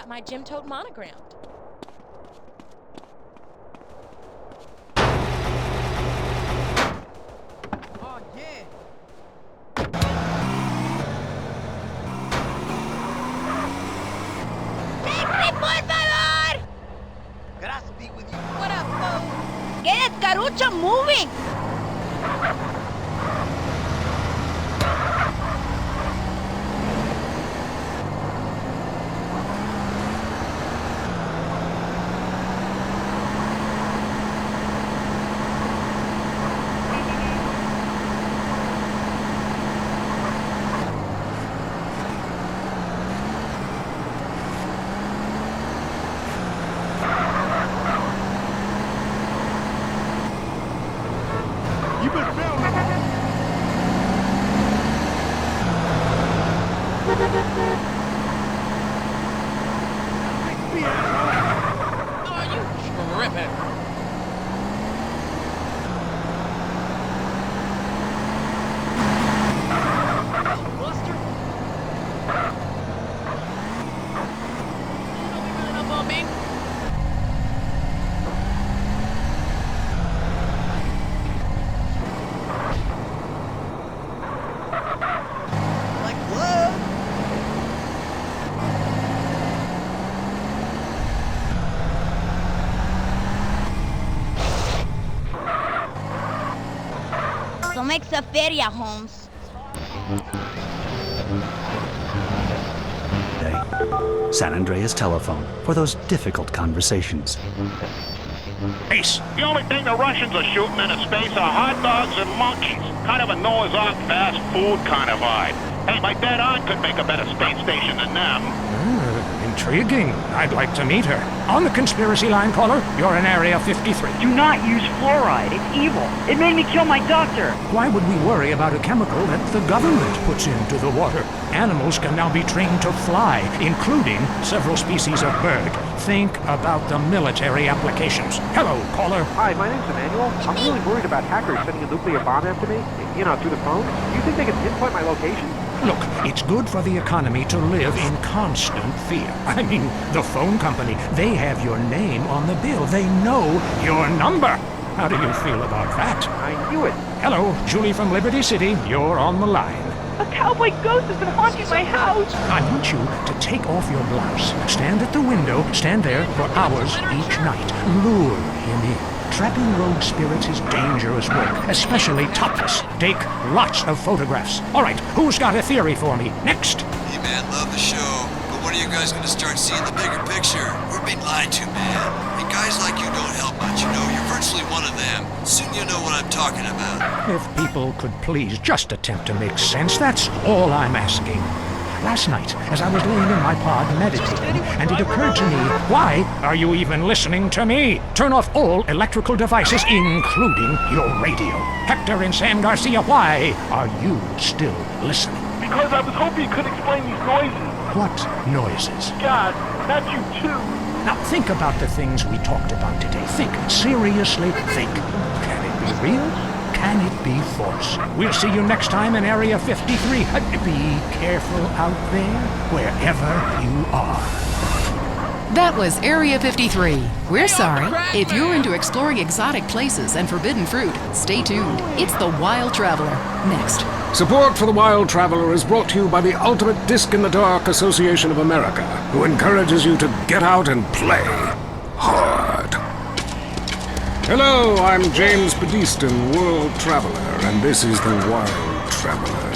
got my gym tote monogrammed. Oh, yeah. ¡Taxi, por favor! Gracias be with you. What up, fool? Get it, Carucho, moving! You been filming? Oh, you tripping. Buster? You don't be running up on me. Like love? So makes a feria, Holmes. San Andreas telephone for those difficult conversations. Ace, the only thing the Russians are shooting into space are hot dogs and monkeys. Kind of a Noah's Ark fast food kind of vibe. Hey, my dead aunt could make a better space station than them. Intriguing. I'd like to meet her. On the conspiracy line, caller, you're in Area 53. Do not use fluoride. It's evil. It made me kill my doctor. Why would we worry about a chemical that the government puts into the water? Animals can now be trained to fly, including several species of bird. Think about the military applications. Hello, caller. Hi, my name's Emmanuel. I'm really worried about hackers sending a nuclear bomb after me, through the phone. Do you think they can pinpoint my location? Look, it's good for the economy to live in constant fear. I mean, the phone company, they have your name on the bill. They know your number. How do you feel about that? I knew it. Hello, Julie from Liberty City. You're on the line. A cowboy ghost has been haunting my house. I want you to take off your blouse. Stand at the window, stand there for hours each night. Lure him in. Trapping rogue spirits is dangerous work, especially topless. Take lots of photographs. All right, who's got a theory for me? Next. Hey man, love the show, but when are you guys gonna start seeing the bigger picture? We're being lied to, man. And guys like you don't help much, you're virtually one of them. Soon you know what I'm talking about. If people could please just attempt to make sense, that's all I'm asking. Last night, as I was laying in my pod meditating, and it occurred to me, why are you even listening to me? Turn off all electrical devices, including your radio. Hector and Sam Garcia, why are you still listening? Because I was hoping you could explain these noises. What noises? God, not you too. Now think about the things we talked about today. Think, seriously think. Can it be real? Can it be false? We'll see you next time in Area 53. Be careful out there, wherever you are. That was Area 53. We're sorry. If you're into exploring exotic places and forbidden fruit, stay tuned. It's The Wild Traveler. Next. Support for The Wild Traveler is brought to you by the Ultimate Disc in the Dark Association of America, who encourages you to get out and play hard. Hello, I'm James Pedestin, World Traveler, and this is The Wild Traveler.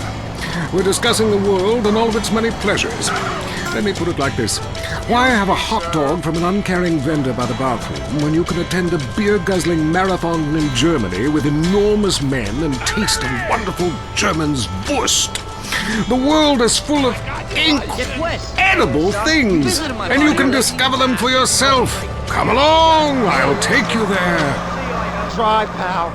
We're discussing the world and all of its many pleasures. Let me put it like this. Why have a hot dog from an uncaring vendor by the bathroom when you can attend a beer-guzzling marathon in Germany with enormous men and taste a wonderful German's Wurst? The world is full of edible things, and you can discover them for yourself. Come along, I'll take you there. Try, pal.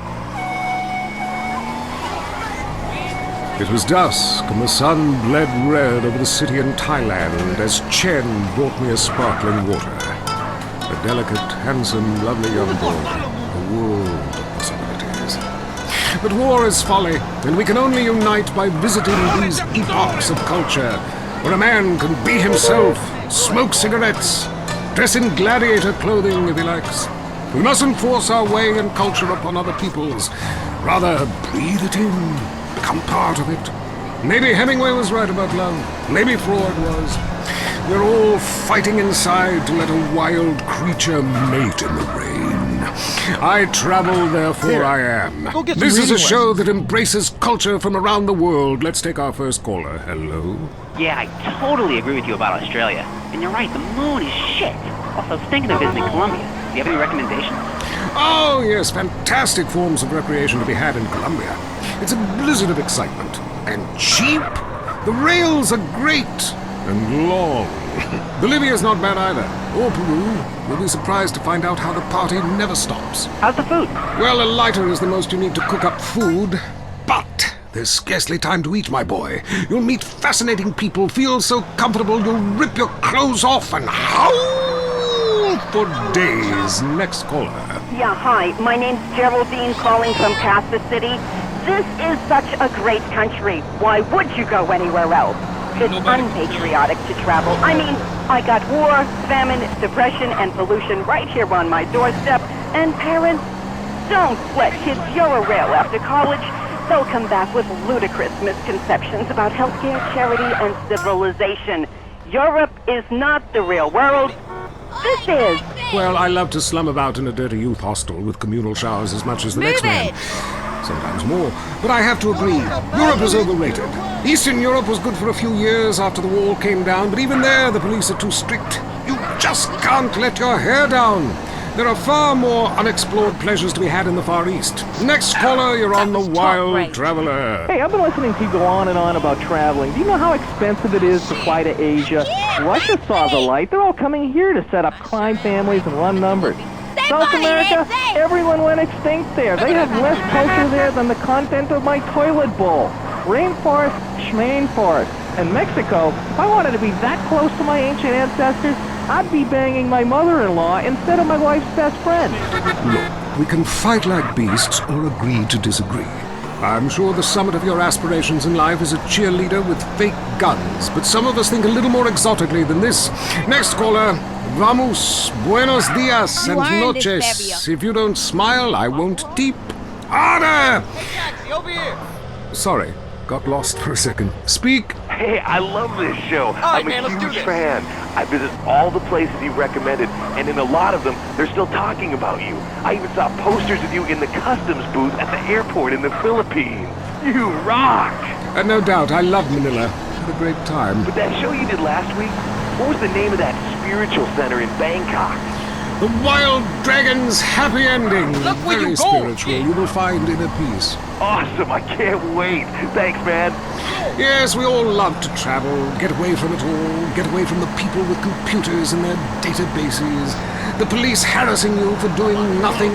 It was dusk, and the sun bled red over the city in Thailand as Chen brought me a sparkling water. A delicate, handsome, lovely young boy. A world of possibilities. But war is folly, and we can only unite by visiting these epochs of culture. where a man can be himself, smoke cigarettes, dress in gladiator clothing if he likes. We mustn't force our way and culture upon other people's. Rather, breathe it in, become part of it. Maybe Hemingway was right about love. Maybe Freud was. We're all fighting inside to let a wild creature mate in the rain. I travel, therefore I am. Go get some This is a reading show that embraces culture from around the world. Let's take our first caller. Hello? Yeah, I totally agree with you about Australia. And you're right, the moon is shit. Also, I was thinking of visiting Colombia. Do you have any recommendations? Oh, yes, fantastic forms of recreation to be had in Colombia. It's a blizzard of excitement. And cheap. The rails are great. And long. Bolivia's not bad either. Or Peru. You'll be surprised to find out how the party never stops. How's the food? Well, a lighter is the most you need to cook up food. But there's scarcely time to eat, my boy. You'll meet fascinating people, feel so comfortable you'll rip your clothes off and howl for days. Next caller. Yeah, hi. My name's Geraldine, calling from Kansas City. This is such a great country. Why would you go anywhere else? It's unpatriotic to travel. I mean, I got war, famine, depression, and pollution right here on my doorstep. And parents, don't let kids Euro-rail after college. They'll come back with ludicrous misconceptions about healthcare, charity, and civilization. Europe is not the real world. This is. Well, I love to slum about in a dirty youth hostel with communal showers as much as the next man. Sometimes more. But I have to agree, Europe is overrated. Eastern Europe was good for a few years after the wall came down, but even there the police are too strict. You just can't let your hair down. There are far more unexplored pleasures to be had in the Far East. Next caller, you're on the Wild Traveler. Hey, I've been listening to you go on and on about traveling. Do you know how expensive it is to fly to Asia? Russia saw the light. They're all coming here to set up crime families and run numbers. South America, everyone went extinct there. They have less culture there than the content of my toilet bowl. Rainforest, schmain forest. And Mexico, if I wanted to be that close to my ancient ancestors, I'd be banging my mother-in-law instead of my wife's best friend. Look, we can fight like beasts or agree to disagree. I'm sure the summit of your aspirations in life is a cheerleader with fake guns, but some of us think a little more exotically than this. Next caller, vamos, buenos dias and noches. If you don't smile, I won't tip. Harder! Hey, taxi, over here. Sorry, got lost for a second. Speak. Hey, I love this show. All right, I'm man, a let's do huge this. fan. I visit all the places you recommended, and in a lot of them, they're still talking about you. I even saw posters of you in the customs booth at the airport in the Philippines. You rock! No doubt, I love Manila. Had a great time. But that show you did last week, what was the name of that spiritual center in Bangkok? The Wild Dragon's Happy Ending. Look where Very you go. spiritual. You will find inner peace. Awesome, I can't wait. Thanks, man. Yes, we all love to travel, get away from it all, get away from the people with computers and their databases, the police harassing you for doing nothing.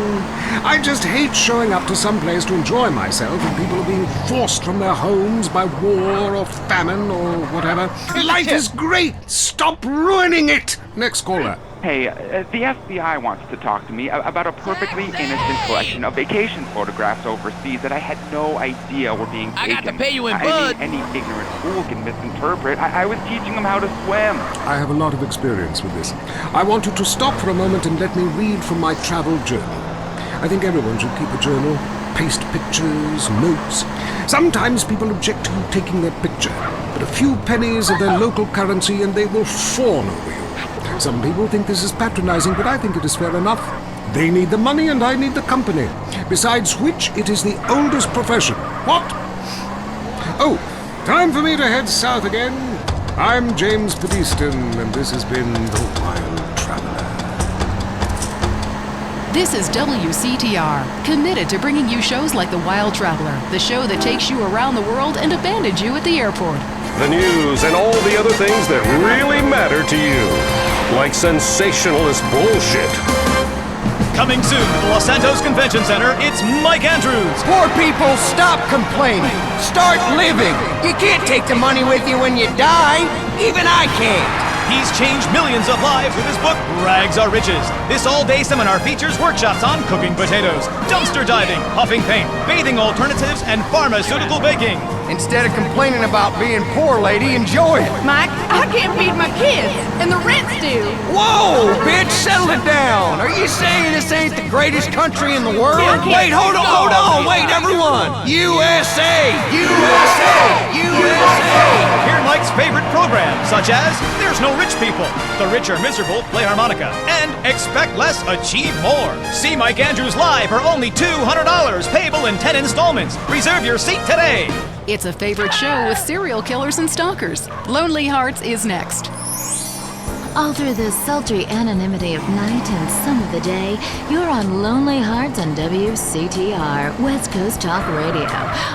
I just hate showing up to some place to enjoy myself and people are being forced from their homes by war or famine or whatever. Life is great! Stop ruining it! Next caller. Hey, the FBI wants to talk to me about a perfectly innocent collection of vacation photographs overseas that I had no idea were being taken. I got to pay you in I blood. mean, any ignorant fool can misinterpret. I was teaching them how to swim. I have a lot of experience with this. I want you to stop for a moment and let me read from my travel journal. I think everyone should keep a journal. Paste pictures, notes. Sometimes people object to you taking their picture, but a few pennies of their local currency and they will fawn over you. Some people think this is patronizing, but I think it is fair enough. They need the money and I need the company. Besides which, it is the oldest profession. What? Oh, time for me to head south again. I'm James Pedeston, and this has been The Wild Traveler. This is WCTR, committed to bringing you shows like The Wild Traveler, the show that takes you around the world and abandons you at the airport. The news and all the other things that really matter to you. Like sensationalist bullshit. Coming soon to the Los Santos Convention Center, it's Mike Andrews. Poor people, stop complaining. Start living. You can't take the money with you when you die. Even I can't. He's changed millions of lives with his book, Rags Are Riches. This all-day seminar features workshops on cooking potatoes, dumpster diving, huffing paint, bathing alternatives, and pharmaceutical baking. Instead of complaining about being poor, lady, enjoy it. Mike, I can't feed my kids, and the rent's due. Whoa, bitch, settle it down. Are you saying this ain't the greatest country in the world? Wait, hold on, wait, everyone. USA, USA, USA. Hear Mike's favorite programs, such as There's No Rich People, The Rich Are Miserable, Play Harmonica, and Expect Less, Achieve More. See Mike Andrews live for only $200, payable in 10 installments. Reserve your seat today. It's a favorite show with serial killers and stalkers. Lonely Hearts is next. All through the sultry anonymity of night and some of the day, you're on Lonely Hearts on WCTR, West Coast Talk Radio.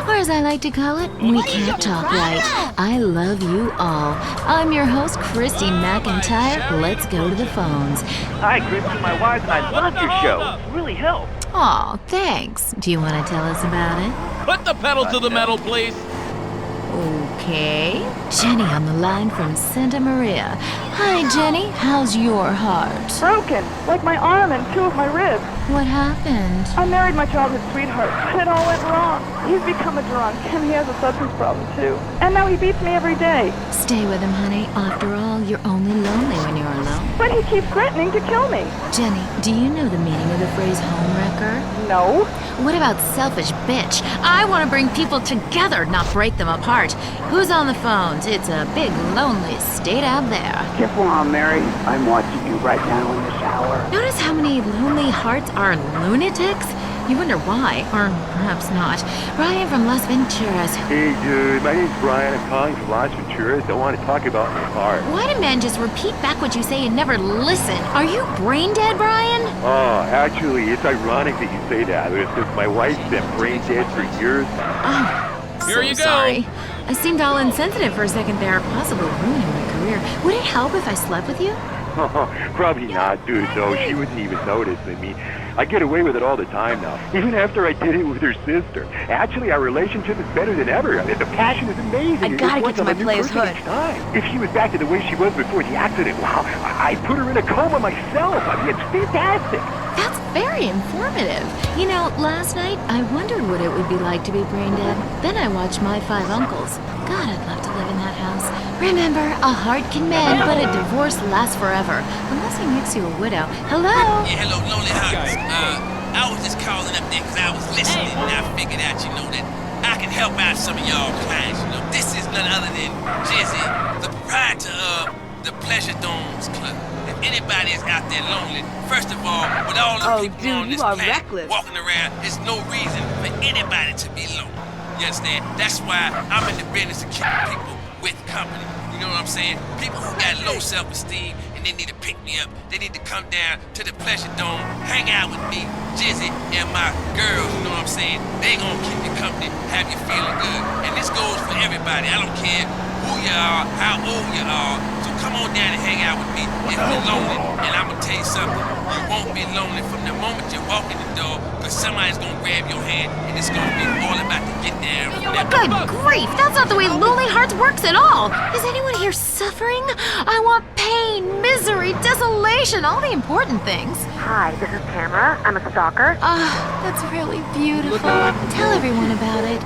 Or as I like to call it, We Can't Talk Right. I love you all. I'm your host, Christy McIntyre. Let's go to the phones. Hi, Christy, my wife, and I love your show. It really helped. Aw, thanks. Do you want to tell us about it? Put the pedal to the metal, please. Okay. Jenny on the line from Santa Maria. Hi, Jenny. How's your heart? Broken, like my arm and two of my ribs. What happened? I married my childhood sweetheart, but it all went wrong. He's become a drunk, and he has a substance problem, too. And now he beats me every day. Stay with him, honey. After all, you're only lonely when you're alone. But he keeps threatening to kill me. Jenny, do you know the meaning of the phrase homewrecker? No. What about selfish bitch? I want to bring people together, not break them apart. Who's on the phones? It's a big, lonely state out there. Careful, Aunt Mary. I'm watching you right now in the shower. Notice how many lonely hearts are lunatics? You wonder why, or perhaps not. Brian from Las Venturas. Hey, dude, my name's Brian. I'm calling from Las Venturas. I want to talk about my heart. Why do men just repeat back what you say and never listen? Are you brain dead, Brian? Oh, actually, it's ironic that you say that. It's because my wife's been brain dead for years now. Oh, Here so you go. Sorry. I seemed all insensitive for a second there, possibly ruining my career. Would it help if I slept with you? Probably not, dude, though. She wouldn't even notice. I mean, I get away with it all the time now, even after I did it with her sister. Actually, our relationship is better than ever. The passion is amazing. I gotta get to my player's hood. If she was back to the way she was before the accident, wow, I'd put her in a coma myself. I mean, it's fantastic. That's very informative. You know, last night I wondered what it would be like to be brain dead. Then I watched My Five Uncles. God, I'd love to live in that house. Remember, a heart can mend, but a divorce lasts forever. Unless he makes you a widow. Hello? Yeah, hello, Lonely Hearts. I was just calling up there because I was listening, and I figured out, you know, that I can help out some of y'all clients. You know, this is none other than Jizzy, the proprietor of the Pleasure Domes Club. If anybody is out there lonely, first of all, with all the people on this planet walking around, there's no reason for anybody to be lonely. You understand? That's why I'm in the business of keeping people with company. You know what I'm saying? People who got low self-esteem and they need to pick me up. They need to come down to the Pleasure Dome, hang out with me, Jizzy, and my girls. You know what I'm saying? They gonna keep you company, have you feeling good. And this goes for everybody. I don't care who you are, how old you are. So come on down and hang out with me if you're lonely. And I'm gonna tell you something. You won't be lonely from the moment you walk in the door, because somebody's gonna grab your hand and it's gonna be all about to get down. Good grief, that's not the way Lonely Hearts works at all. Is anyone here suffering? I want pain, misery, desolation, all the important things. Hi, this is Tamara. I'm a stalker. That's really beautiful. Tell everyone about it.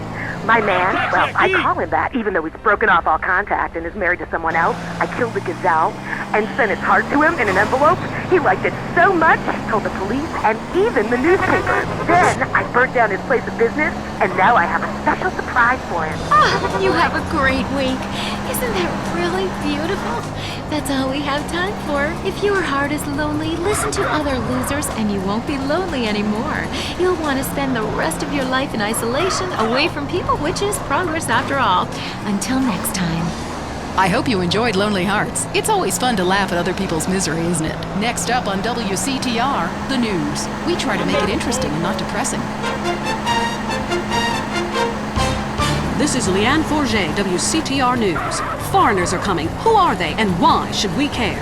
My man, well, I call him that, even though he's broken off all contact and is married to someone else. I killed the gazelle and sent his heart to him in an envelope. He liked it so much, he told the police and even the newspapers. Then I burnt down his place of business, and now I have a special surprise for him. You have a great week. Isn't that really beautiful? That's all we have time for. If your heart is lonely, listen to other losers and you won't be lonely anymore. You'll want to spend the rest of your life in isolation, away from people, which is progress after all. Until next time. I hope you enjoyed Lonely Hearts. It's always fun to laugh at other people's misery, isn't it? Next up on WCTR, the news. We try to make it interesting and not depressing. This is Leanne Forget, WCTR News. Foreigners are coming. Who are they and why should we care?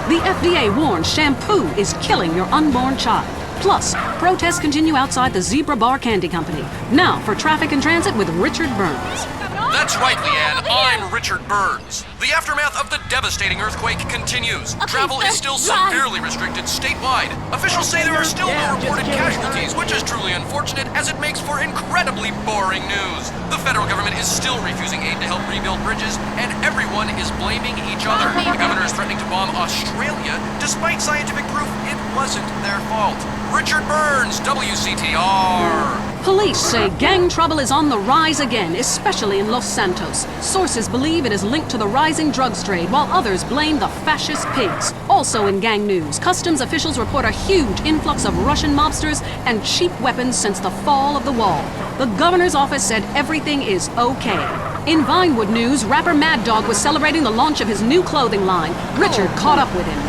The FDA warns shampoo is killing your unborn child. Plus, protests continue outside the Zebra Bar Candy Company. Now for traffic and transit with Richard Burns. That's right, Leanne. I'm Richard Burns. The aftermath of the devastating earthquake continues. Travel is still severely restricted statewide. Officials say there are still no reported casualties, which is truly unfortunate as it makes for incredibly boring news. The federal government is still refusing aid to help rebuild bridges, and everyone is blaming each other. The governor is threatening to bomb Australia, despite scientific proof it wasn't their fault. Richard Burns, WCTR. Police say gang trouble is on the rise again, especially in Los Santos. Sources believe it is linked to the rising drugs trade, while others blame the fascist pigs. Also in gang news, customs officials report a huge influx of Russian mobsters and cheap weapons since the fall of the wall. The governor's office said everything is okay. In Vinewood news, rapper Mad Dog was celebrating the launch of his new clothing line. Richard caught up with him.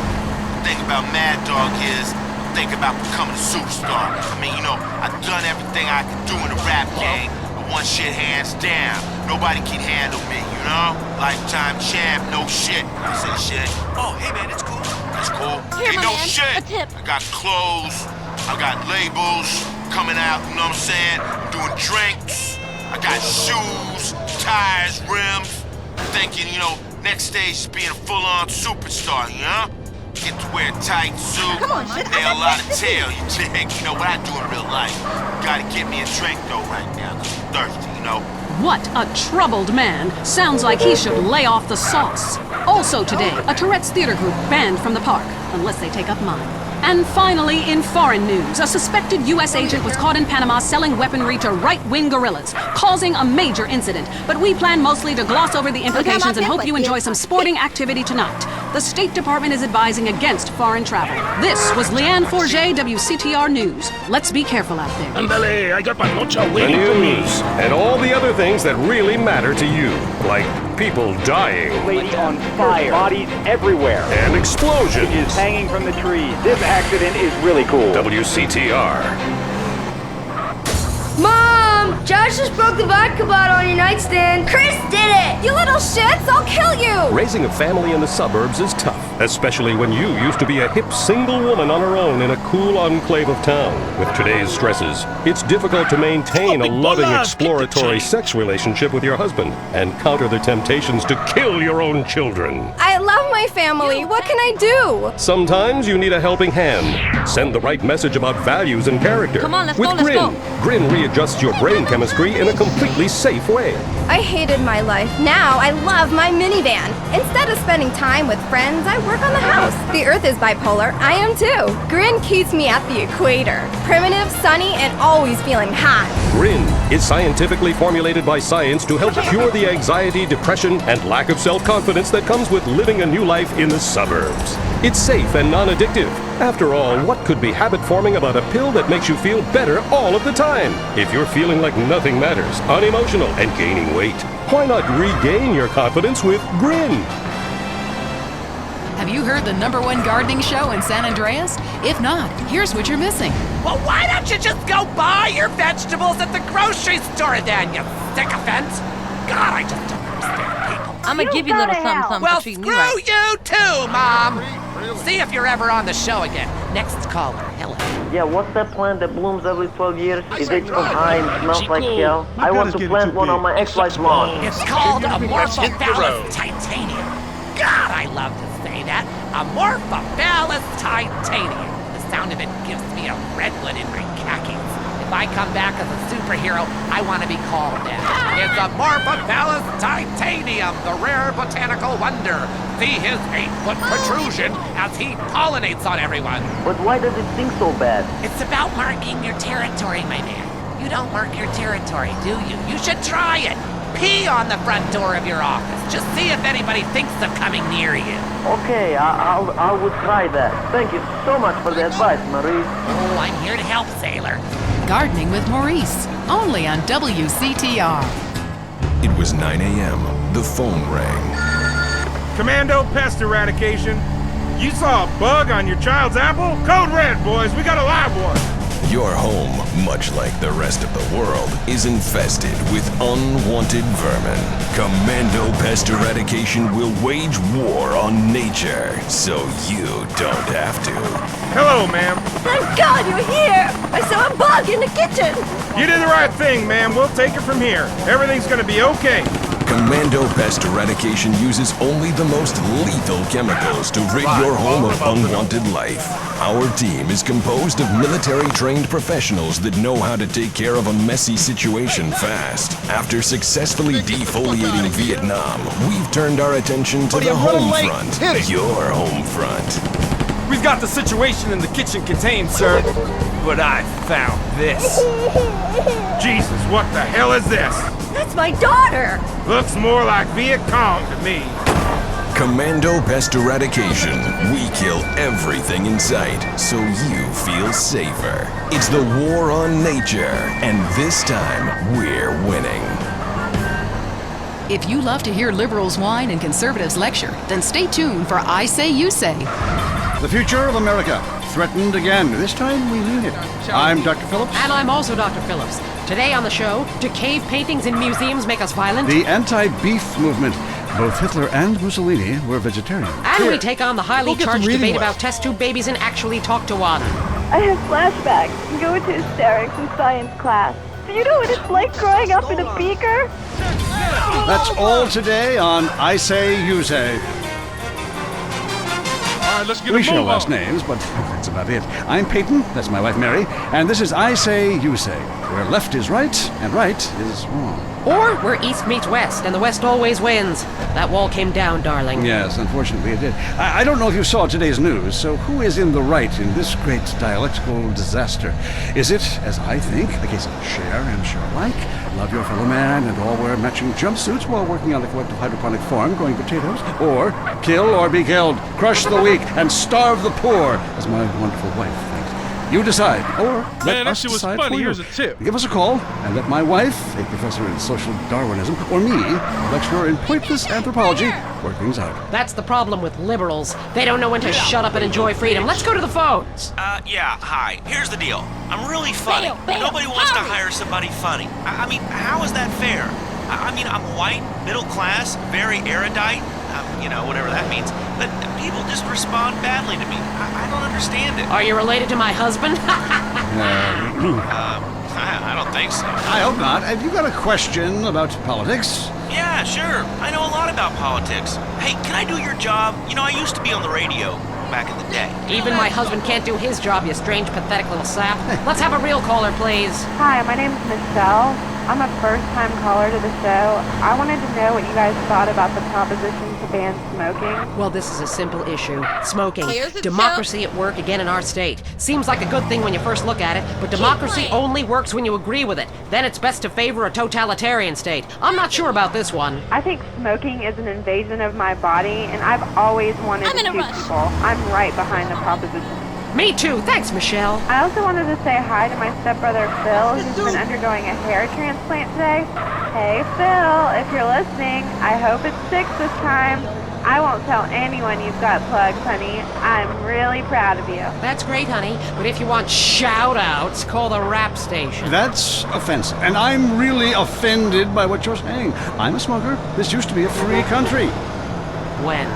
The thing about Mad Dog is, think about becoming a superstar. I mean, you know, I've done everything I can do in the rap game, but one shit hands down. Nobody can handle me, you know? Lifetime champ, no shit. I say shit. Oh, hey man, it's cool. That's cool. Here, Hey, my no man, shit. a tip. I got clothes, I got labels coming out, you know what I'm saying? I'm doing drinks, I got shoes, tires, rims. Thinking, you know, next stage is being a full-on superstar, you know? Get to wear a tight suit, nail a lot of tail, you dig? You know what I do in real life. Gotta get me a drink though right now, 'cause I'm thirsty, you know? What a troubled man. Sounds like he should lay off the sauce. Also today, a Tourette's theater group banned from the park, unless they take up mine. And finally, in foreign news, a suspected U.S. agent was caught in Panama selling weaponry to right-wing guerrillas, causing a major incident. But we plan mostly to gloss over the implications and hope you enjoy some sporting activity tonight. The State Department is advising against foreign travel. This was Leanne Forget, WCTR News. Let's be careful out there. Andale, I got my nocha waiting for me. And all the other things that really matter to you, like people dying. Lady on fire. Bodies everywhere. And explosions. Is hanging from the trees. This accident is really cool. WCTR. Mom! Josh just broke the vodka bottle on your nightstand. Chris did it! You little shits! I'll kill you! Raising a family in the suburbs is tough, especially when you used to be a hip single woman on her own in a cool enclave of town. With today's stresses, it's difficult to maintain a loving, exploratory sex relationship with your husband and counter the temptations to kill your own children. I love my family. What can I do? Sometimes you need a helping hand. Send the right message about values and character. Come on, let's With go, let's Grin. go. Grin readjusts your brain chemistry in a completely safe way. I hated my life. Now I love my minivan. Instead of spending time with friends, I work on the house. The Earth is bipolar. I am too. Grin keeps me at the equator. Primitive, sunny, and always feeling hot. Grin is scientifically formulated by science to help cure the anxiety, depression, and lack of self-confidence that comes with living a new life in the suburbs. It's safe and non-addictive. After all, what could be habit-forming about a pill that makes you feel better all of the time? If you're feeling like nothing matters, unemotional, and gaining weight, why not regain your confidence with Grin? Have you heard the #1 gardening show in San Andreas? If not, here's what you're missing. Well, why don't you just go buy your vegetables at the grocery store then, you sycophant? God, I just don't understand people. I'm gonna give you a little something, something Well, for treating screw you right. you too, Mom! See if you're ever on the show again. Next caller, hello. Yeah, what's that plant that blooms every 12 years? It aches from high and smells like hell. I want to plant one on my ex-wife's lawn. It's called Amorphophallus titanium. God, I love to say that. Amorphophallus titanium. The sound of it gives me a redwood in my khakis. If I come back as a superhero, I want to be called that. It's Amorphophallus titanium, the rare botanical wonder. See his 8-foot protrusion as he pollinates on everyone. But why does it stink so bad? It's about marking your territory, my man. You don't mark your territory, do you? You should try it. Pee on the front door of your office. Just see if anybody thinks of coming near you. Okay, I would try that. Thank you so much for the advice, Maurice. Oh, I'm here to help, sailor. Gardening with Maurice, only on WCTR. It was 9 a.m. The phone rang. Commando pest eradication. You saw a bug on your child's apple? Code red, boys. We got a live one. Your home, much like the rest of the world, is infested with unwanted vermin. Commando Pest Eradication will wage war on nature, so you don't have to. Hello, ma'am. Thank God you're here! I saw a bug in the kitchen! You did the right thing, ma'am. We'll take it from here. Everything's gonna be okay. Commando Pest Eradication uses only the most lethal chemicals to rid your home of unwanted life. Our team is composed of military-trained professionals that know how to take care of a messy situation fast. After successfully defoliating Vietnam, we've turned our attention to the home front. Your home front. We've got the situation in the kitchen contained, sir. But I found this. Jesus, what the hell is this? That's my daughter! Looks more like Viet Cong to me. Commando Pest Eradication. We kill everything in sight, so you feel safer. It's the war on nature, and this time, we're winning. If you love to hear liberals whine and conservatives lecture, then stay tuned for I Say, You Say. The future of America, threatened again. This time we mean it. I'm Dr. Phillips. And I'm also Dr. Phillips. Today on the show, do cave paintings in museums make us violent? The anti-beef movement. Both Hitler and Mussolini were vegetarian. And we take on the highly charged debate about test tube babies and actually talk to one. I have flashbacks and go into hysterics in science class. Do you know what it's like growing up in a beaker? That's all today on I Say, You Say. Let's get We share last names, but that's about it. I'm Peyton, that's my wife Mary, and this is I Say, You Say, where left is right and right is wrong. Or where East meets West, and the West always wins. That wall came down, darling. Yes, unfortunately it did. I don't know if you saw today's news, so who is in the right in this great dialectical disaster? Is it, as I think, a case of share and share alike, love your fellow man and all wear matching jumpsuits while working on a collective hydroponic farm growing potatoes? Or kill or be killed, crush the weak, and starve the poor, as my wonderful wife thinks? You decide, or let us decide for you. Here's a tip. Give us a call, and let my wife, a professor in social Darwinism, or me, a lecturer in pointless anthropology, work things out. That's the problem with liberals. They don't know when to shut up and enjoy freedom. Let's go to the phones. Yeah, hi. Here's the deal. I'm really funny. Nobody wants to hire somebody funny. I mean, how is that fair? I mean, I'm white, middle class, very erudite, you know, whatever that means. But people just respond badly to me. I don't understand it. Are you related to my husband? I don't think so. I hope not. Have you got a question about politics? Yeah, sure. I know a lot about politics. Hey, can I do your job? You know, I used to be on the radio back in the day. Even my husband can't do his job, you strange, pathetic little sap. Let's have a real caller, please. Hi, my name's Michelle. I'm a first-time caller to the show. I wanted to know what you guys thought about the proposition to ban smoking. Well, this is a simple issue. Smoking. Here's the Democracy at work again in our state. Seems like a good thing when you first look at it, but democracy only works when you agree with it. Then it's best to favor a totalitarian state. I'm not sure about this one. I think smoking is an invasion of my body, and I've always wanted to shoot people. I'm right behind the proposition. Me too. Thanks, Michelle. I also wanted to say hi to my stepbrother Phil, who's been undergoing a hair transplant today. Hey Phil, if you're listening, I hope it's 6 this time. I won't tell anyone you've got plugs, honey. I'm really proud of you. That's great, honey. But if you want shout-outs, call the rap station. That's offensive, and I'm really offended by what you're saying. I'm a smoker. This used to be a free country. When?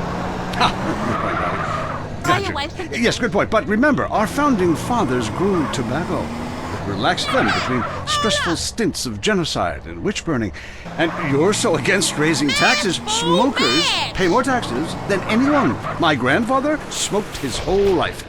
Gotcha. Yes, good point. But remember, our founding fathers grew tobacco. It relaxed them between stressful stints of genocide and witch burning. And you're so against raising taxes, smokers pay more taxes than anyone. My grandfather smoked his whole life,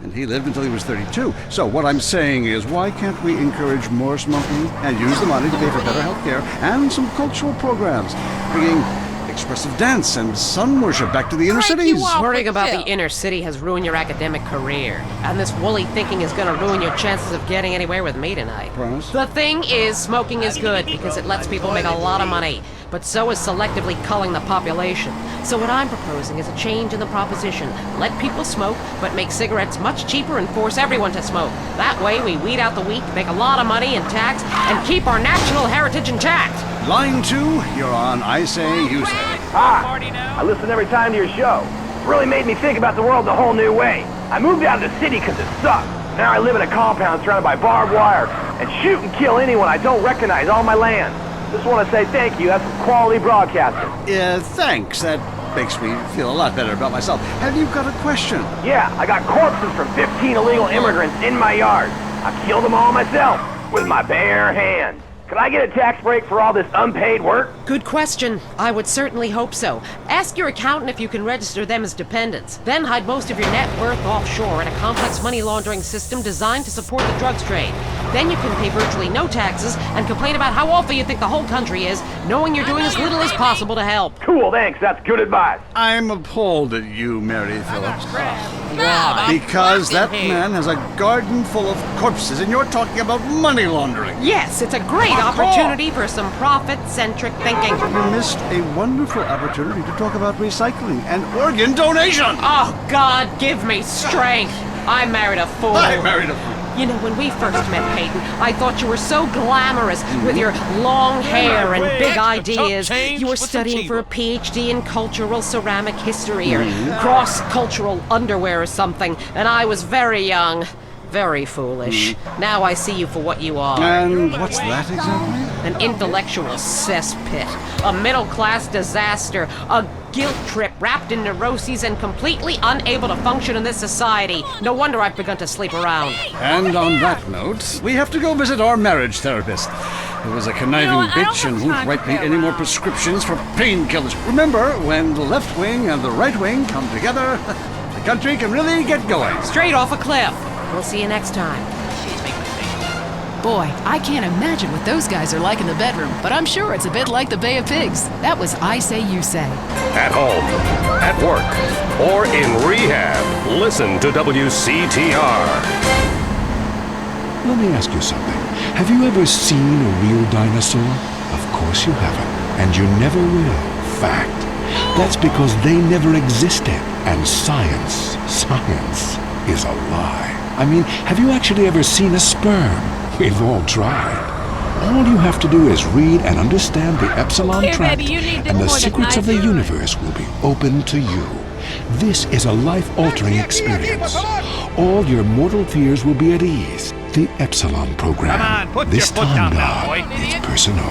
and he lived until he was 32. So what I'm saying is, why can't we encourage more smoking and use the money to pay for better health care and some cultural programs, bringing expressive dance and sun worship back to the inner cities? Worrying about the inner city has ruined your academic career, and this woolly thinking is going to ruin your chances of getting anywhere with me tonight. Promise? The thing is, smoking is good because it lets people make a lot of money, but so is selectively culling the population. So what I'm proposing is a change in the proposition. Let people smoke, but make cigarettes much cheaper and force everyone to smoke. That way we weed out the weak, make a lot of money in tax, and keep our national heritage intact. Line 2, you're on I Say, You Say. Hi. I listen every time to your show. Really made me think about the world a whole new way. I moved out of the city because it sucked. Now I live in a compound surrounded by barbed wire and shoot and kill anyone I don't recognize on my land. Just want to say thank you. That's some quality broadcasting. Thanks. That makes me feel a lot better about myself. Have you got a question? Yeah, I got corpses from 15 illegal immigrants in my yard. I killed them all myself with my bare hands. Could I get a tax break for all this unpaid work? Good question. I would certainly hope so. Ask your accountant if you can register them as dependents. Then hide most of your net worth offshore in a complex money laundering system designed to support the drugs trade. Then you can pay virtually no taxes and complain about how awful you think the whole country is, knowing you're doing as little as possible to help. Cool, thanks. That's good advice. I'm appalled at you, Mary Phillips. Why? Because that man has a garden full of corpses, and you're talking about money laundering. Yes, it's a great opportunity for some profit-centric thinking. You missed a wonderful opportunity to talk about recycling and organ donation. Oh, God, give me strength. I married a fool. I married a fool. You know, when we first met, Peyton, I thought you were so glamorous with your long hair and big ideas. You were studying for a PhD in cultural ceramic history or cross-cultural underwear or something, and I was very young. Very foolish. Now I see you for what you are. And what's that exactly? An intellectual cesspit. A middle-class disaster. A guilt trip wrapped in neuroses and completely unable to function in this society. No wonder I've begun to sleep around. And on that note, we have to go visit our marriage therapist. Who was a conniving bitch and won't write me any more prescriptions for painkillers. Remember, when the left wing and the right wing come together, the country can really get going. Straight off a cliff. We'll see you next time. Boy, I can't imagine what those guys are like in the bedroom, but I'm sure it's a bit like the Bay of Pigs. That was I Say, You Say. At home, at work, or in rehab, listen to WCTR. Let me ask you something. Have you ever seen a real dinosaur? Of course you haven't, and you never will. Fact. That's because they never existed, and science is a lie. I mean, have you actually ever seen a sperm? We've all tried. All you have to do is read and understand the Epsilon Tract, and the secrets of the universe will be open to you. This is a life-altering experience. All your mortal fears will be at ease. The Epsilon program. Come on, put this your foot time, down now, God, boy. it's personal.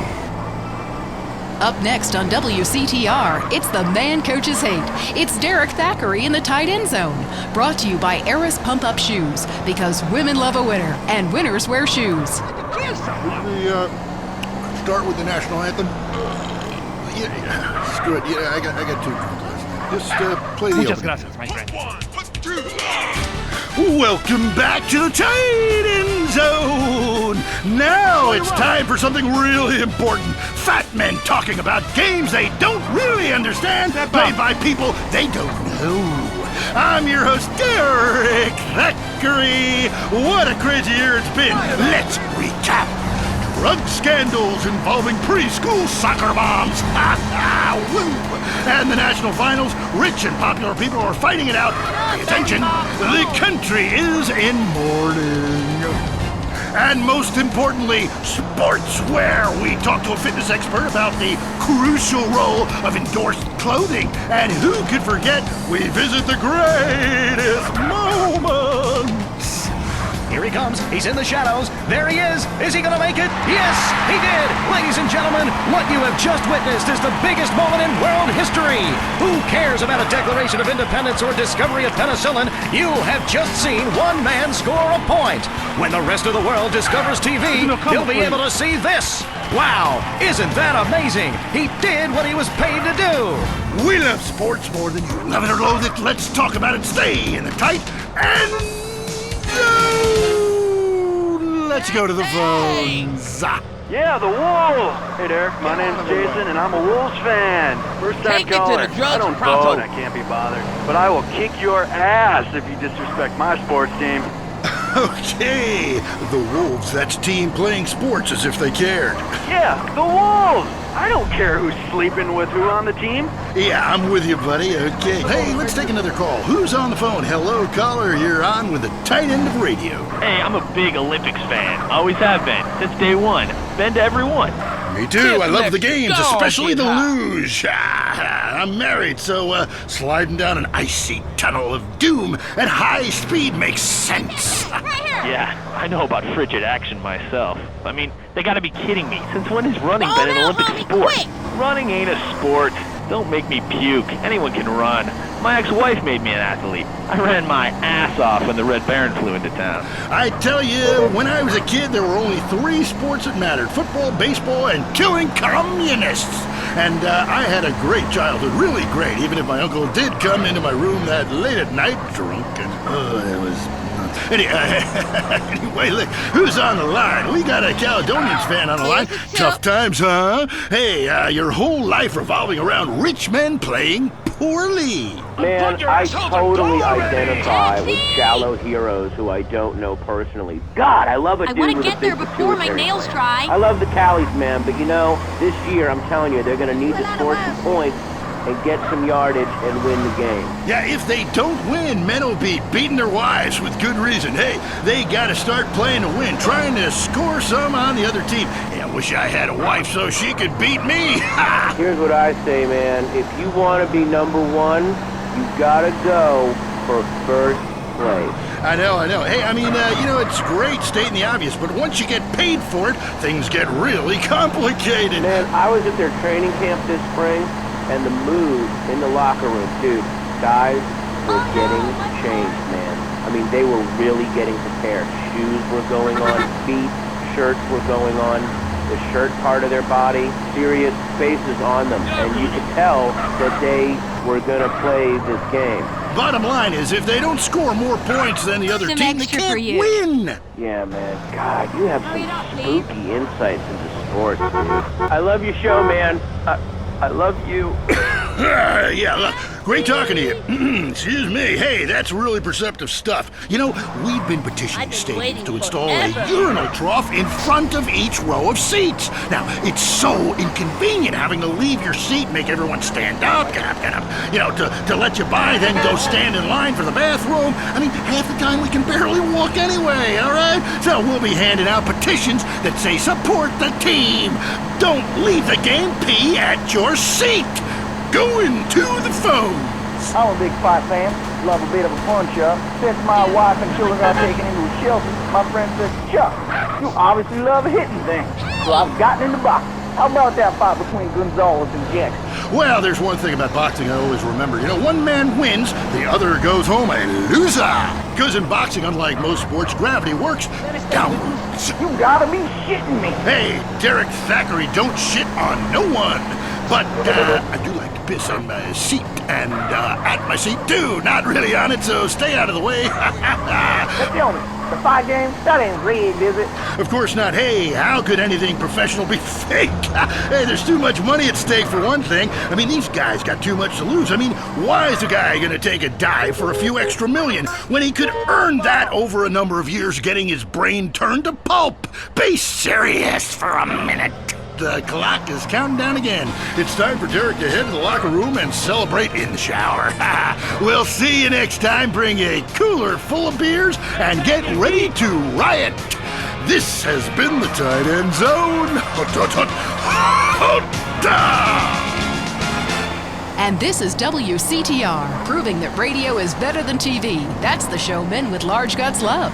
Up next on WCTR, it's The Man Coaches Hate. It's Derek Thackeray in the tight end zone. Brought to you by Eris Pump Up Shoes, because women love a winner, and winners wear shoes. We start with the national anthem. Yeah, screw it. Yeah, I got two drinks. Just play the Muchas opening. gracias, my friend. Welcome back to the tight end zone. Now it's time for something really important. Fat men talking about games they don't really understand, played by people they don't know. I'm your host, Derek Thackeray. What a crazy year it's been. Let's recap. Drug scandals involving preschool soccer moms. Ha ha! Woo! And the national finals, rich and popular people are fighting it out. Pay attention, the country is in mourning. And most importantly, sportswear. We talk to a fitness expert about the crucial role of endorsed clothing. And who could forget, we visit the greatest moments. Here he comes. He's in the shadows. There he is. Is he going to make it? Yes, he did. Ladies and gentlemen, what you have just witnessed is the biggest moment in world history. Who cares about a Declaration of Independence or discovery of penicillin? You have just seen one man score a point. When the rest of the world discovers TV, you'll be able to see this. Wow, isn't that amazing? He did what he was paid to do. We love sports more than you love it or loathe it. Let's talk about it. Stay in the tight and let's go to the phones. Yeah, the Wolves! Hey, Derek, my name's Jason, and I'm a Wolves fan. First time Take it to caller. the drugs I don't pronto. vote, I can't be bothered. But I will kick your ass if you disrespect my sports team. Okay, the Wolves, that's team playing sports as if they cared. Yeah, the Wolves! I don't care who's sleeping with who on the team. Yeah, I'm with you, buddy. Okay. Hey, let's take another call. Who's on the phone? Hello, caller. You're on with the tight end of radio. Hey, I'm a big Olympics fan. Always have been. Since day one. Been to every one. Me too. I love the games, especially the luge. I'm married, so sliding down an icy tunnel of doom at high speed makes sense. Yeah, I know about frigid action myself. I mean, they gotta be kidding me. Since when has running been an Olympic sport? Running ain't a sport. Don't make me puke. Anyone can run. My ex-wife made me an athlete. I ran my ass off when the Red Baron flew into town. I tell you, when I was a kid, there were only 3 sports that mattered: football, baseball, and killing communists. And I had a great childhood, really great, even if my uncle did come into my room that late at night, drunk, and it was... Anyway, look, who's on the line? We got a Caledonians fan on the line. Tough times, huh? Hey, your whole life revolving around rich men playing poorly. Man, I totally identify with shallow heroes who I don't know personally. God, I love a dude with a big get there before my nails dry. I love the Callies, man, but you know, this year, I'm telling you, they're gonna need to score some points and get some yardage and win the game. Yeah, if they don't win, men will be beating their wives with good reason. Hey, they gotta start playing to win, trying to score some on the other team. Hey, I wish I had a wife so she could beat me. Here's what I say, man. If you want to be number 1, you gotta go for first place. I know. Hey, I mean, it's great stating the obvious, but once you get paid for it, things get really complicated. Man, I was at their training camp this spring, and the mood in the locker room, dude, guys were getting changed, man. I mean, they were really getting prepared. Shoes were going on, feet, shirts were going on, the shirt part of their body, serious faces on them, and you could tell that they were gonna play this game. Bottom line is, if they don't score more points than the other team, they can't win. Yeah, man. God, you have some spooky insights into sports, dude. I love your show, man. I love you. Yeah, look, great talking to you. Excuse me. Hey, that's really perceptive stuff. You know, we've been petitioning stadiums to install a urinal trough in front of each row of seats. Now, it's so inconvenient having to leave your seat, make everyone stand up, get up, to let you by, then go stand in line for the bathroom. I mean, half the time we can barely walk anyway, all right? So we'll be handing out petitions that say support the team. Don't leave the game, pee at your seat. Going to the phone. I'm a big fight fan. Love a bit of a punch-up. Since my wife and children got taken into a shelter, my friend says, Chuck, you obviously love hitting things. So I've gotten into boxing. How about that fight between Gonzalez and Jackson? Well, there's one thing about boxing I always remember. You know, one man wins, the other goes home a loser. Because in boxing, unlike most sports, gravity works downwards. You gotta be shitting me. Hey, Derek Thackeray, don't shit on no one. But I do like to piss on my seat and at my seat too. Not really on it, so stay out of the way. Now tell me, the fight game, that ain't rigged, is it? Of course not. Hey, how could anything professional be fake? Hey, there's too much money at stake for one thing. I mean, these guys got too much to lose. I mean, why is a guy gonna take a dive for a few extra million when he could earn that over a number of years getting his brain turned to pulp? Be serious for a minute. The clock is counting down again. It's time for Derek to head to the locker room and celebrate in the shower. We'll see you next time. Bring a cooler full of beers and get ready to riot. This has been the Tight End Zone. And this is WCTR, proving that radio is better than TV. That's the show men with large guts love.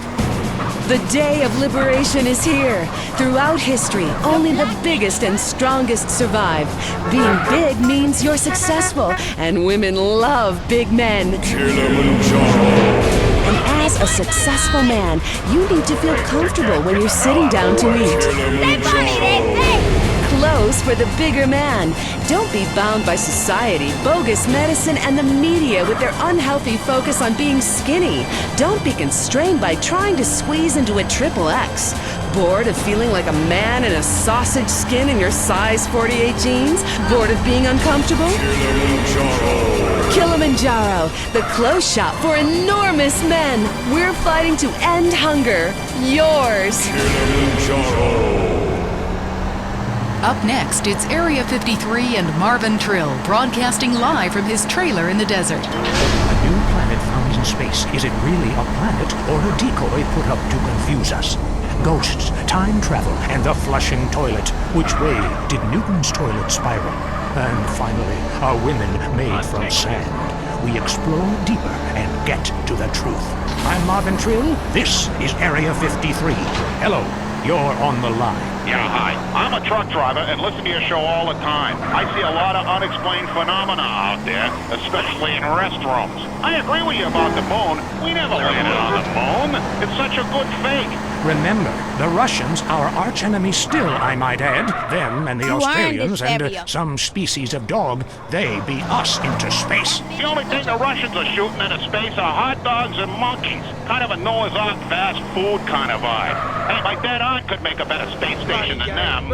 The day of liberation is here. Throughout history, only the biggest and strongest survive. Being big means you're successful, and women love big men. And as a successful man, you need to feel comfortable when you're sitting down to eat. Clothes for the bigger man. Don't be bound by society, bogus medicine, and the media with their unhealthy focus on being skinny. Don't be constrained by trying to squeeze into a XXX. Bored of feeling like a man in a sausage skin in your size 48 jeans? Bored of being uncomfortable? Kilimanjaro, the clothes shop for enormous men. We're fighting to end hunger. Yours. Up next, it's Area 53 and Marvin Trill, broadcasting live from his trailer in the desert. A new planet found in space. Is it really a planet or a decoy put up to confuse us? Ghosts, time travel, and the flushing toilet. Which way did Newton's toilet spiral? And finally, are women made from sand? We explore deeper and get to the truth. I'm Marvin Trill. This is Area 53. Hello, you're on the line. Yeah, hi. I'm a truck driver and listen to your show all the time. I see a lot of unexplained phenomena out there, especially in restrooms. I agree with you about the moon. We never landed on the moon. It's such a good fake. Remember, the Russians, our archenemy still, I might add, them and the You Australians earned it, and Fabio. some species of dog, they beat us into space. The only thing the Russians are shooting into space are hot dogs and monkeys. Kind of a Noah's Ark fast food kind of vibe. Hey, my dead aunt could make a better space station than them.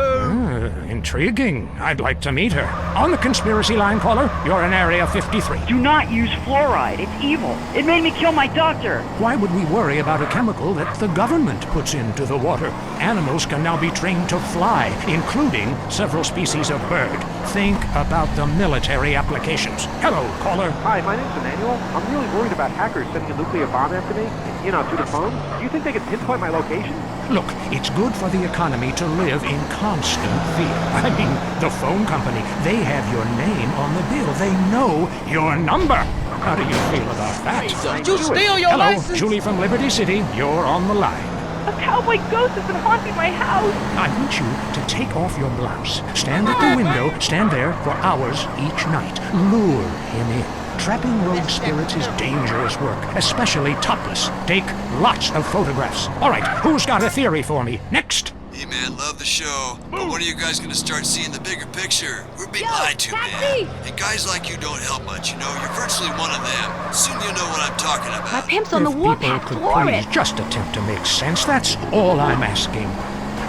Intriguing. I'd like to meet her. On the conspiracy line, caller, you're in Area 53. Do not use fluoride. It's evil. It made me kill my doctor. Why would we worry about a chemical that the government puts into the water? Animals can now be trained to fly, including several species of bird. Think about the military applications. Hello, caller. Hi, my name's Emmanuel. I'm really worried about hackers sending a nuclear bomb after me, through the phone. Do you think they could pinpoint my location? Look, it's good for the economy to live in constant fear. I mean, the phone company, they have your name on the bill. They know your number. How do you feel about that? Did you steal your Hello, license? Julie from Liberty City. You're on the line. A cowboy ghost has been haunting my house. I want you to take off your blouse. Stand at the window, stand there for hours each night. Lure him in. Trapping rogue spirits is dangerous work, especially topless. Take lots of photographs. All right, who's got a theory for me? Next. Hey man, love the show, but when are you guys gonna start seeing the bigger picture? We're being lied to, man. And guys like you don't help much, You're virtually one of them. Soon you'll know what I'm talking about. My pimp's on the If warpath. people could Floor please it. just attempt to make sense, that's all I'm asking.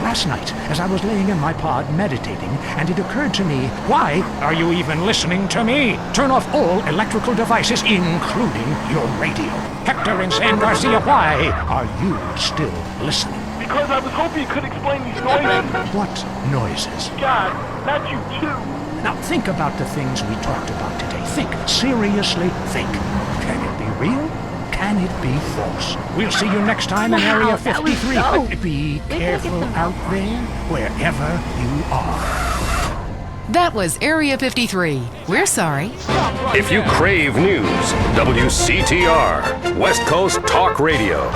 Last night, as I was laying in my pod meditating, and it occurred to me, why are you even listening to me? Turn off all electrical devices, including your radio. Hector and San Garcia, why are you still listening? Because I was hoping you could explain these noises. What noises? God, not you too. Now think about the things we talked about today. Think, seriously think. Can it be real? Can it be false? We'll see you next time in Wow, Area that was 53. dope. But be careful out there, wherever you are. That was Area 53. We're sorry. If you crave news, WCTR, West Coast Talk Radio.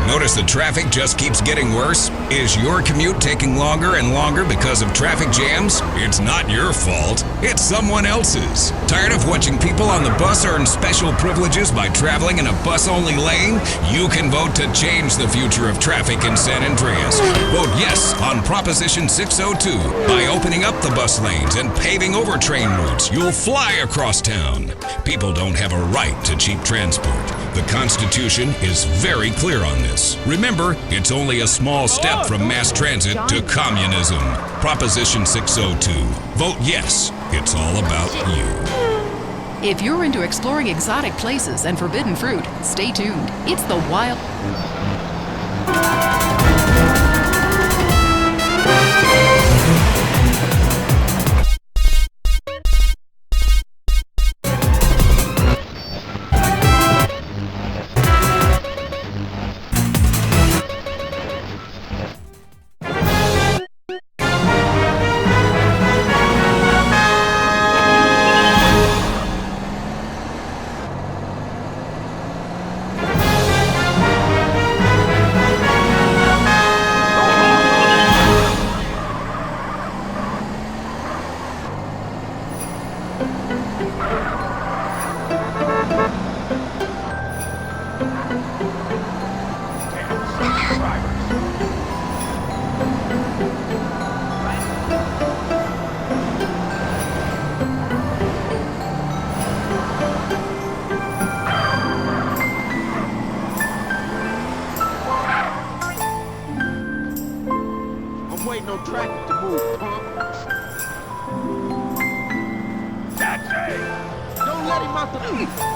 Notice the traffic just keeps getting worse? Is your commute taking longer and longer because of traffic jams? It's not your fault. It's someone else's. Tired of watching people on the bus earn special privileges by traveling in a bus-only lane? You can vote to change the future of traffic in San Andreas. Vote yes on Proposition 602. By opening up the bus lanes and paving over train routes, you'll fly across town. People don't have a right to cheap transport. The Constitution is very clear on this. Remember, it's only a small step from mass transit to communism. Proposition 602. Vote yes. It's all about you. If you're into exploring exotic places and forbidden fruit, stay tuned. It's the Wild... I'm waiting on traffic to move, punk. That's it. Don't let him out the...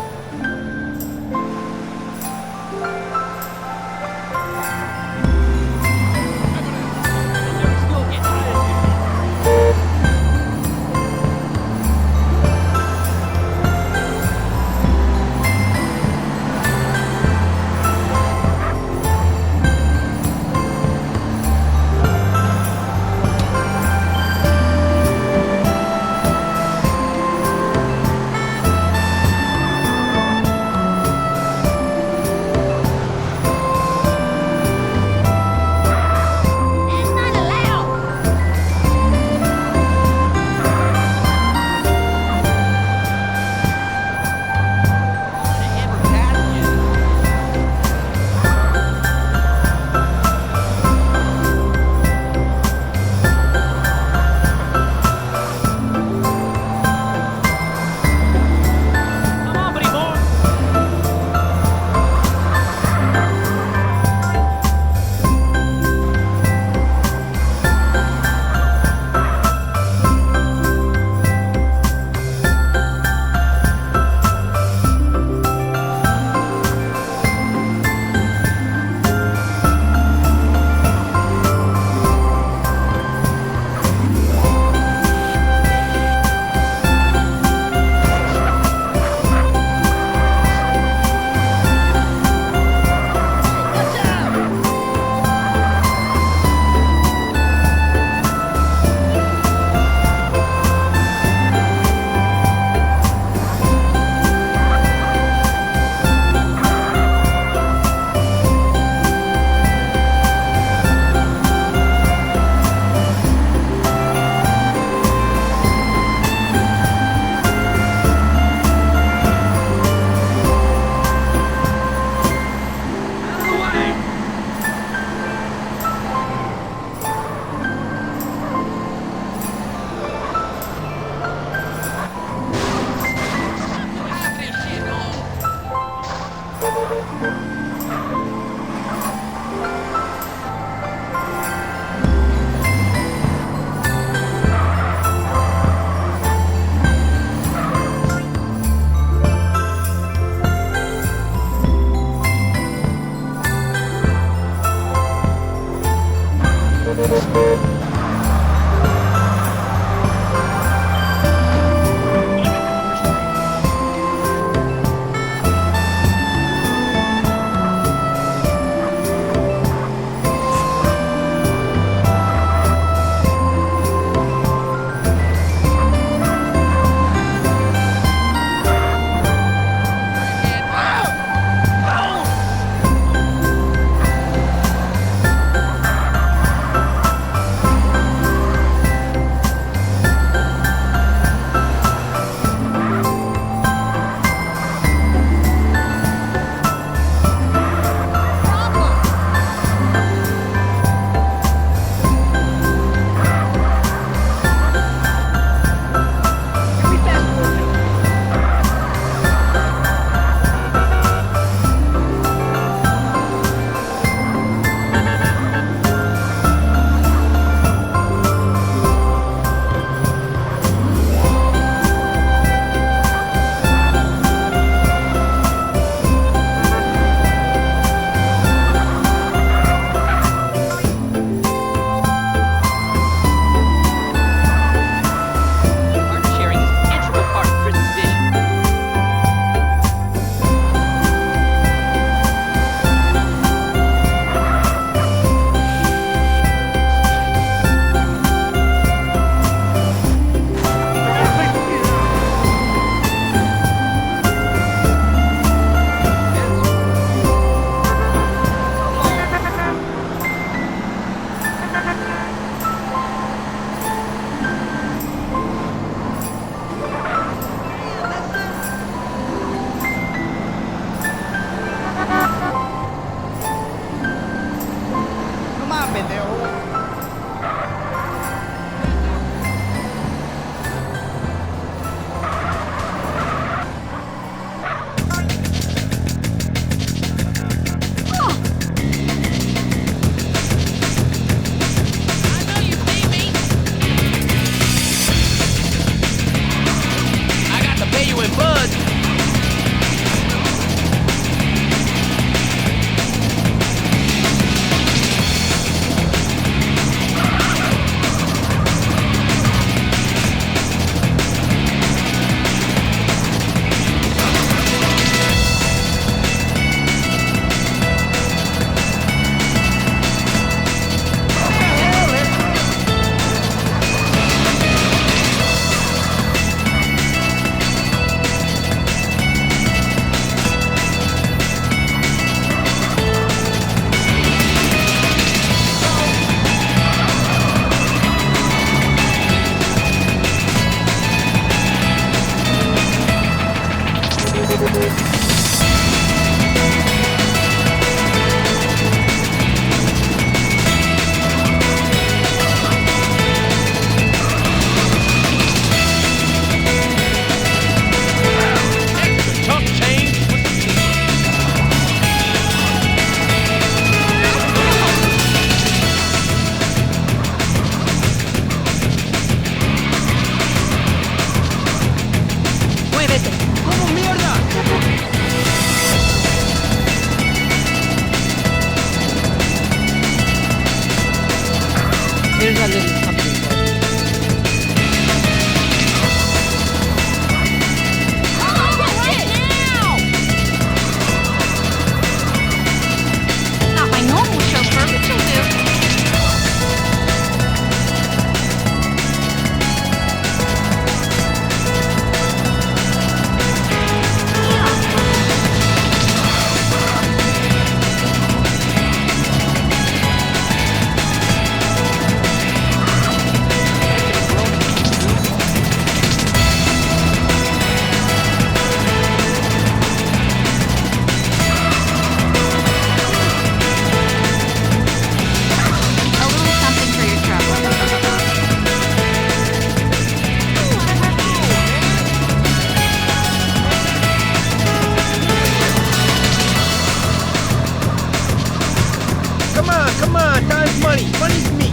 Funny. Funny's me.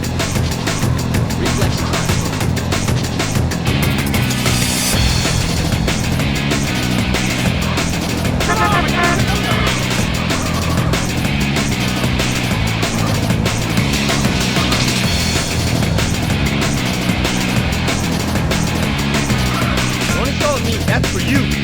Reflex. Don't insult me. That's for you.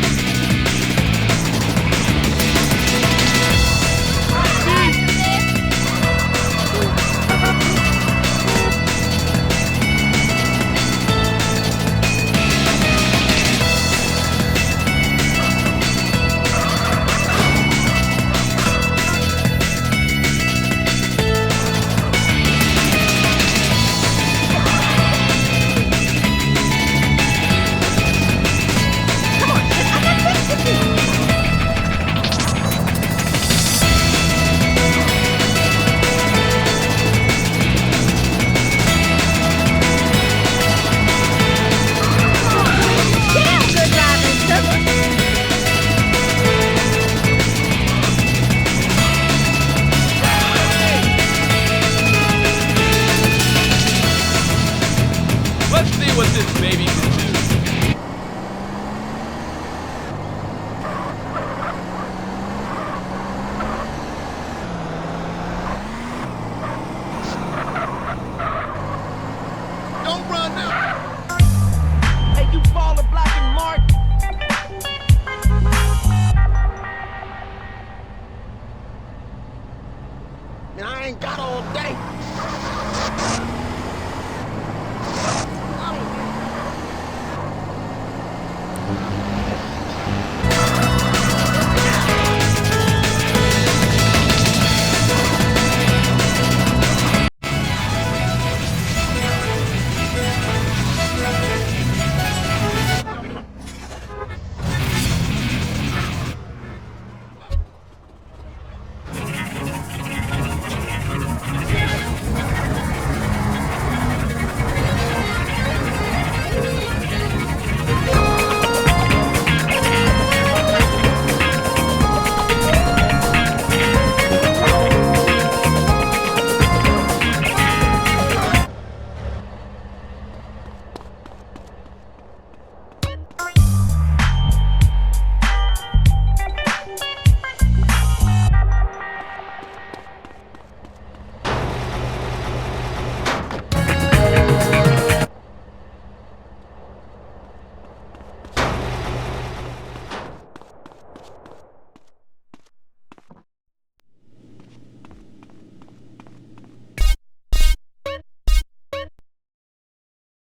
Let's see what this baby can do. Don't run now. Hey, you baller black and Mark. Man, I ain't got all day.